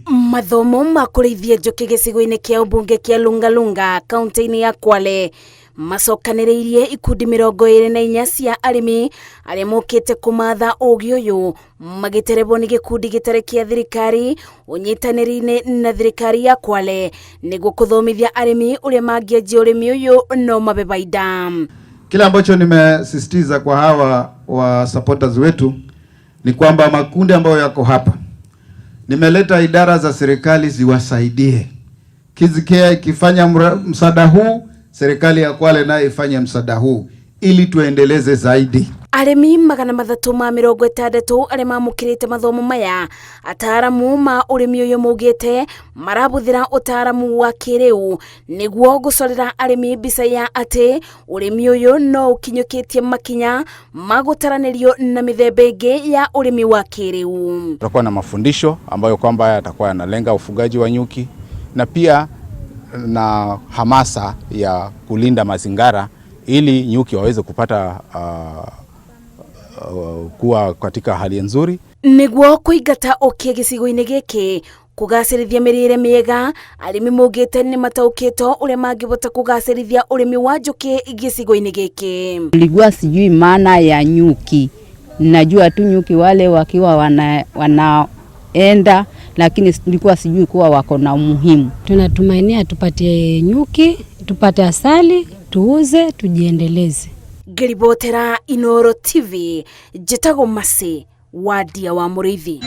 Mathomo ma kurithia njuki gicigo-ini kia ubunge kia Lungalunga kaunti-ini ya Kwale macokanĩrĩirie ikundi 24 cia arimi aria mokite kumatha ugi uyu magiterebwo ni gikundi gitare kia thirikari unyitanĩri-ini na thirikari ya Kwale niguo kuthomithia arimi uria mangianjia urimi uyu no mabe baida. Kile ambacho nimesisitiza kwa hawa wa supporters wetu ni kwamba makundi ambayo yako hapa, nimeleta idara za serikali ziwasaidie. Kizikea ikifanya msaada huu, serikali ya Kwale nayo ifanye msaada huu ili tuendeleze zaidi. Arimi 360 aria mamukirite mathomo maya ataramu ma urimi uyu mugite marabuthira utaramu wa kiriu niguo gucorera arimi mbica ya ati urimi uyu no ukinyukitie makinya magutaranirio na mithemba ingi ya urimi wa kiriu. Tutakuwa na mafundisho ambayo kwamba yatakuwa yanalenga ufugaji wa nyuki na pia na hamasa ya kulinda mazingira ili nyuki waweze kupata kuwa katika hali nzuri. Niguo kuigata okie gicigo-ini giki kugacirithia mirire miega arimi mugite ni mataukito uria mangivota kugacirithia urimi wa njuki gicigo-ini giki. Nilikuwa sijui maana ya nyuki, najua tu nyuki wale wakiwa wanaenda, lakini nilikuwa sijui kuwa wako na umuhimu. Tunatumainia tupate nyuki, tupate asali, tuuze, tujiendeleze. Ngiribotera Inooro TV, Jitago Masi, Wadia wa Murithi.